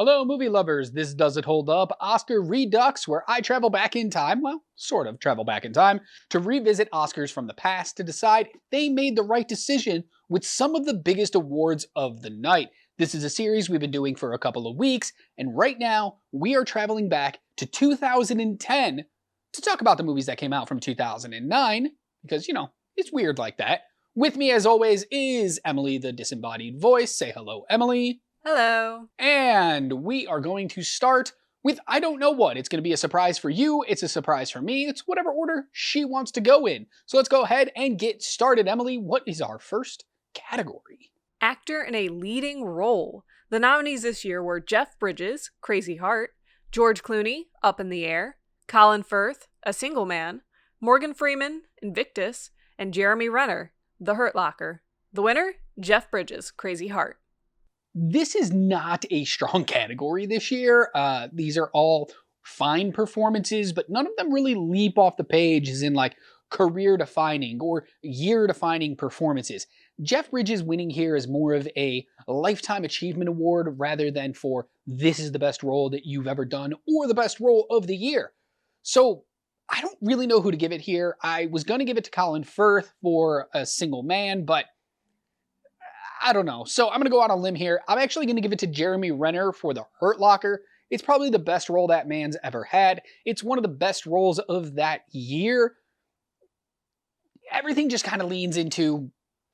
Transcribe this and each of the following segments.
Hello, movie lovers. This Does It Hold Up? Oscar Redux, where I travel back in time, well, sort of travel back in time, to revisit Oscars from the past to decide if they made the right decision with some of the biggest awards of the night. This is a series we've been doing for a couple of weeks, and right now we are traveling back to 2010 to talk about the movies that came out from 2009, because, it's weird like that. With me, as always, is Emily, the disembodied voice. Say hello, Emily. Hello. And we are going to start with I don't know what. It's going to be a surprise for you. It's a surprise for me. It's whatever order she wants to go in. So let's go ahead and get started. Emily, what is our first category? Actor in a leading role. The nominees this year were Jeff Bridges, Crazy Heart, George Clooney, Up in the Air, Colin Firth, A Single Man, Morgan Freeman, Invictus, and Jeremy Renner, The Hurt Locker. The winner, Jeff Bridges, Crazy Heart. This is not a strong category this year. These are all fine performances, but none of them really leap off the page as in like career-defining or year-defining performances. Jeff Bridges winning here is more of a Lifetime Achievement Award rather than for this is the best role that you've ever done or the best role of the year. So I don't really know who to give it here. I was going to give it to Colin Firth for A Single Man, but I don't know. So I'm going to go out on a limb here. I'm actually going to give it to Jeremy Renner for The Hurt Locker. It's probably the best role that man's ever had. It's one of the best roles of that year. Everything just kind of leans into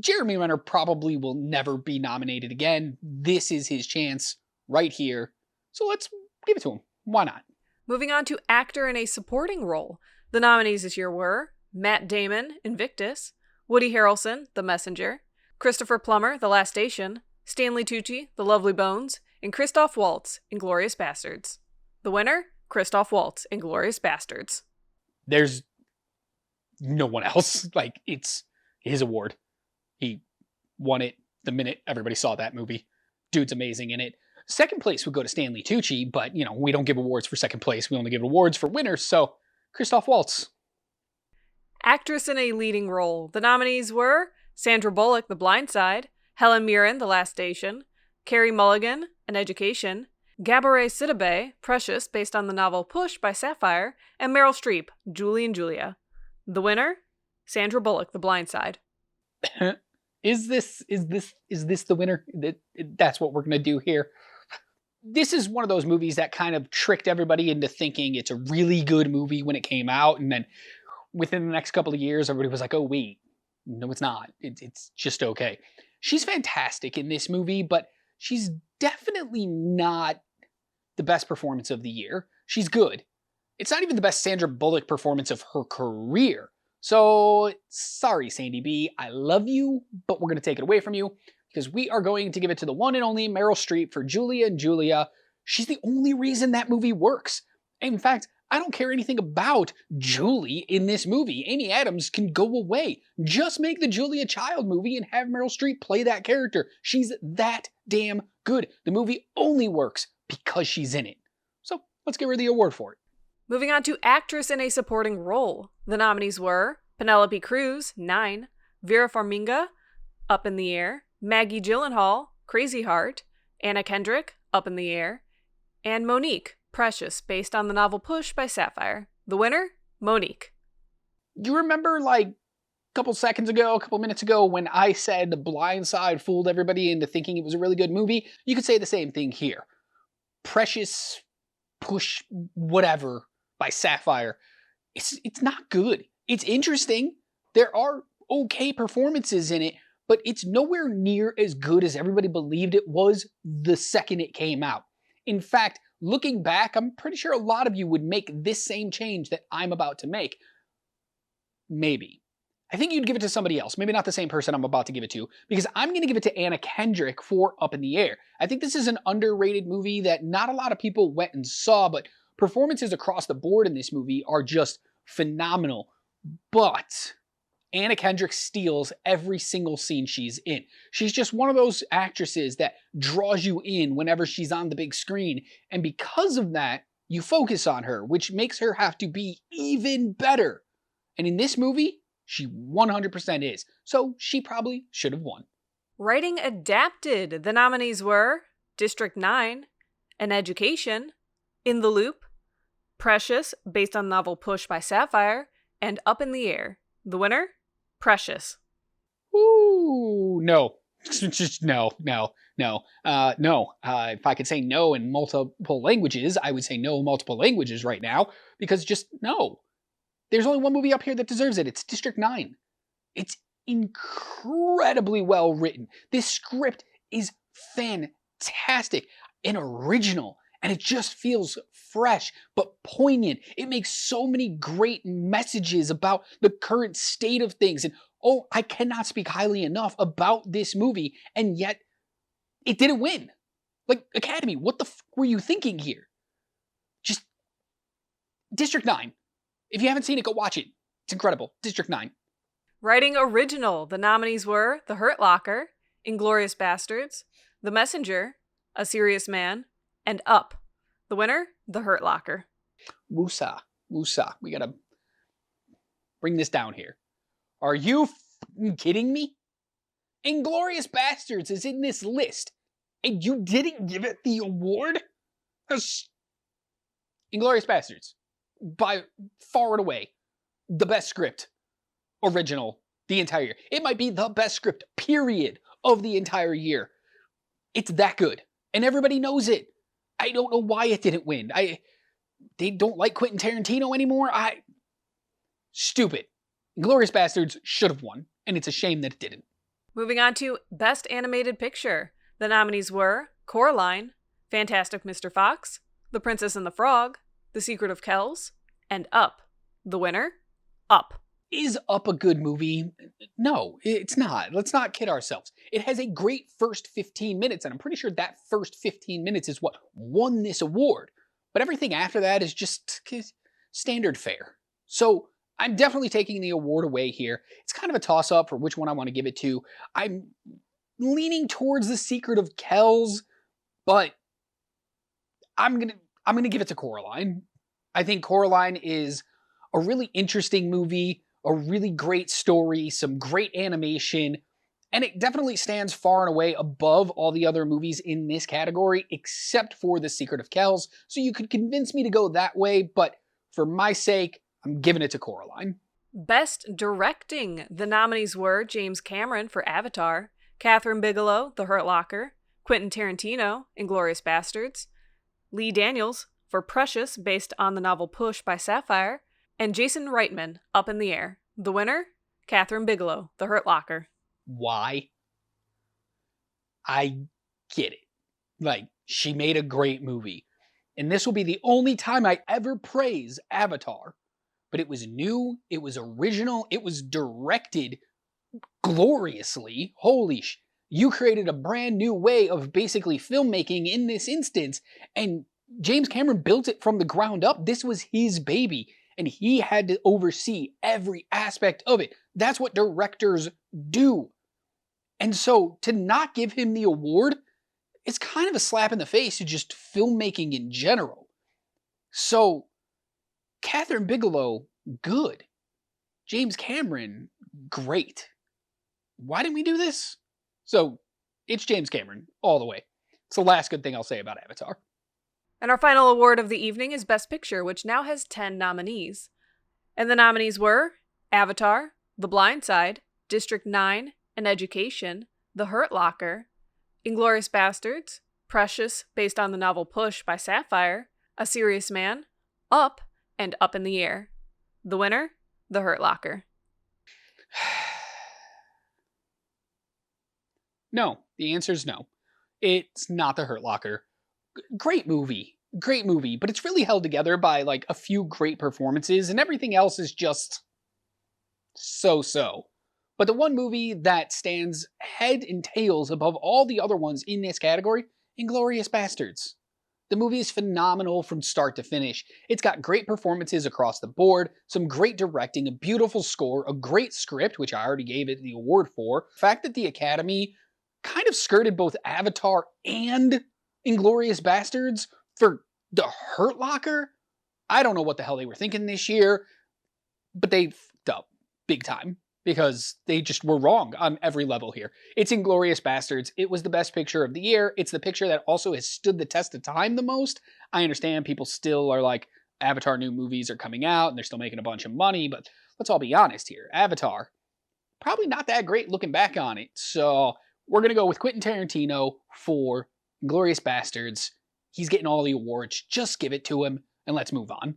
Jeremy Renner probably will never be nominated again. This is his chance right here. So let's give it to him. Why not? Moving on to actor in a supporting role. The nominees this year were Matt Damon, Invictus, Woody Harrelson, The Messenger, Christopher Plummer, The Last Station, Stanley Tucci, The Lovely Bones, and Christoph Waltz, Inglourious Bastards. The winner, Christoph Waltz, Inglourious Bastards. There's no one else. Like, it's his award. He won it the minute everybody saw that movie. Dude's amazing in it. Second place would go to Stanley Tucci, but, we don't give awards for second place. We only give awards for winners, so Christoph Waltz. Actress in a leading role. The nominees were Sandra Bullock, The Blind Side, Helen Mirren, The Last Station, Carey Mulligan, An Education, Gabourey Sidibe, Precious, based on the novel Push by Sapphire, and Meryl Streep, Julie and Julia. The winner, Sandra Bullock, The Blind Side. Is this the winner? That's what we're going to do here. This is one of those movies that kind of tricked everybody into thinking it's a really good movie when it came out, and then within the next couple of years, everybody was like, oh, wait. No, it's not. It's just okay. She's fantastic in this movie, but she's definitely not the best performance of the year. She's good. It's not even the best Sandra Bullock performance of her career. So, sorry, Sandy B. I love you, but we're going to take it away from you because we are going to give it to the one and only Meryl Streep for Julia and Julia. She's the only reason that movie works. In fact, I don't care anything about Julie in this movie. Amy Adams can go away. Just make the Julia Child movie and have Meryl Streep play that character. She's that damn good. The movie only works because she's in it. So let's give her the award for it. Moving on to actress in a supporting role. The nominees were Penelope Cruz, 9, Vera Farmiga, Up in the Air, Maggie Gyllenhaal, Crazy Heart, Anna Kendrick, Up in the Air, and Monique, Precious, based on the novel Push by Sapphire. The winner, Monique. You remember like a couple minutes ago when I said The Blind Side fooled everybody into thinking it was a really good movie? You could say the same thing here. Precious, Push, whatever by Sapphire. It's not good. It's interesting. There are okay performances in it, but it's nowhere near as good as everybody believed it was the second it came out. In fact, looking back, I'm pretty sure a lot of you would make this same change that I'm about to make. Maybe. I think you'd give it to somebody else. Maybe not the same person I'm about to give it to, because I'm going to give it to Anna Kendrick for Up in the Air. I think this is an underrated movie that not a lot of people went and saw, but performances across the board in this movie are just phenomenal. But Anna Kendrick steals every single scene she's in. She's just one of those actresses that draws you in whenever she's on the big screen. And because of that, you focus on her, which makes her have to be even better. And in this movie, she 100% is. So she probably should have won. Writing adapted. The nominees were District 9, An Education, In the Loop, Precious, based on the novel Push by Sapphire, and Up in the Air. The winner? Precious. Ooh, no. Just no, no, no, no. If I could say no in multiple languages, I would say no in multiple languages right now, because just no. There's only one movie up here that deserves it. It's District 9. It's incredibly well written. This script is fantastic and original, and it just feels fresh but poignant. It makes so many great messages about the current state of things. And oh, I cannot speak highly enough about this movie, and yet it didn't win. Like, Academy, what the were you thinking here? Just District 9. If you haven't seen it, go watch it. It's incredible. District 9. Writing Original, the nominees were The Hurt Locker, Inglourious Bastards, The Messenger, A Serious Man, and Up. The winner? The Hurt Locker. Woosah. Woosah. We gotta bring this down here. Are you kidding me? Inglourious Bastards is in this list, and you didn't give it the award? Inglourious Bastards, by far and away, the best script original the entire year. It might be the best script, period, of the entire year. It's that good, and everybody knows it. I don't know why it didn't win. They don't like Quentin Tarantino anymore. Stupid. Inglourious Bastards should have won, and it's a shame that it didn't. Moving on to Best Animated Picture. The nominees were Coraline, Fantastic Mr. Fox, The Princess and the Frog, The Secret of Kells, and Up. The winner? Up. Is Up a good movie? No, it's not. Let's not kid ourselves. It has a great first 15 minutes, and I'm pretty sure that first 15 minutes is what won this award. But everything after that is just standard fare. So I'm definitely taking the award away here. It's kind of a toss-up for which one I want to give it to. I'm leaning towards The Secret of Kells, but I'm gonna give it to Coraline. I think Coraline is a really interesting movie, a really great story, some great animation, and it definitely stands far and away above all the other movies in this category, except for The Secret of Kells. So you could convince me to go that way, but for my sake, I'm giving it to Coraline. Best Directing. The nominees were James Cameron for Avatar, Catherine Bigelow, The Hurt Locker, Quentin Tarantino, Inglourious Bastards, Lee Daniels for Precious, based on the novel Push by Sapphire, and Jason Reitman, Up in the Air. The winner? Catherine Bigelow, The Hurt Locker. Why? I get it. Like, she made a great movie. And this will be the only time I ever praise Avatar. But it was new, it was original, it was directed gloriously. Holy you created a brand new way of basically filmmaking in this instance, and James Cameron built it from the ground up. This was his baby, and he had to oversee every aspect of it. That's what directors do. And so to not give him the award, it's kind of a slap in the face to just filmmaking in general. So Catherine Bigelow, good. James Cameron, great. Why didn't we do this? So it's James Cameron all the way. It's the last good thing I'll say about Avatar. And our final award of the evening is Best Picture, which now has 10 nominees. And the nominees were Avatar, The Blind Side, District 9, An Education, The Hurt Locker, Inglourious Bastards, Precious, based on the novel Push by Sapphire, A Serious Man, Up, and Up in the Air. The winner? The Hurt Locker. No, the answer is no. It's not The Hurt Locker. Great movie, but it's really held together by like a few great performances, and everything else is just so-so. But the one movie that stands head and tails above all the other ones in this category, Inglourious Bastards. The movie is phenomenal from start to finish. It's got great performances across the board, some great directing, a beautiful score, a great script, which I already gave it the award for. The fact that the Academy kind of skirted both Avatar and Inglourious Bastards for The Hurt Locker, I don't know what the hell they were thinking this year, but they f***ed up big time. because they just were wrong on every level here. It's Inglourious Bastards. It was the best picture of the year. It's the picture that also has stood the test of time the most. I understand people still are like, Avatar new movies are coming out and they're still making a bunch of money, but let's all be honest here. Avatar, probably not that great looking back on it. So we're going to go with Quentin Tarantino for Inglourious Bastards. He's getting all the awards. Just give it to him and let's move on.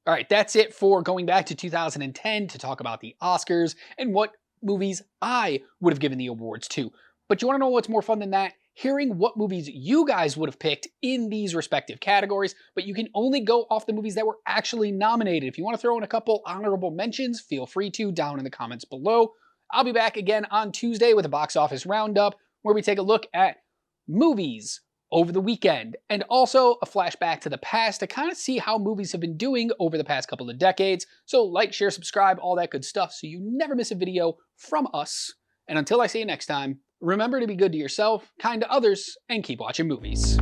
All right, that's it for going back to 2010 to talk about the Oscars and what movies I would have given the awards to. But you want to know what's more fun than that? Hearing what movies you guys would have picked in these respective categories, but you can only go off the movies that were actually nominated. If you want to throw in a couple honorable mentions, feel free to down in the comments below. I'll be back again on Tuesday with a box office roundup where we take a look at movies over the weekend, and also a flashback to the past to kind of see how movies have been doing over the past couple of decades. So like, share, subscribe, all that good stuff so you never miss a video from us. And until I see you next time, remember to be good to yourself, kind to others, and keep watching movies.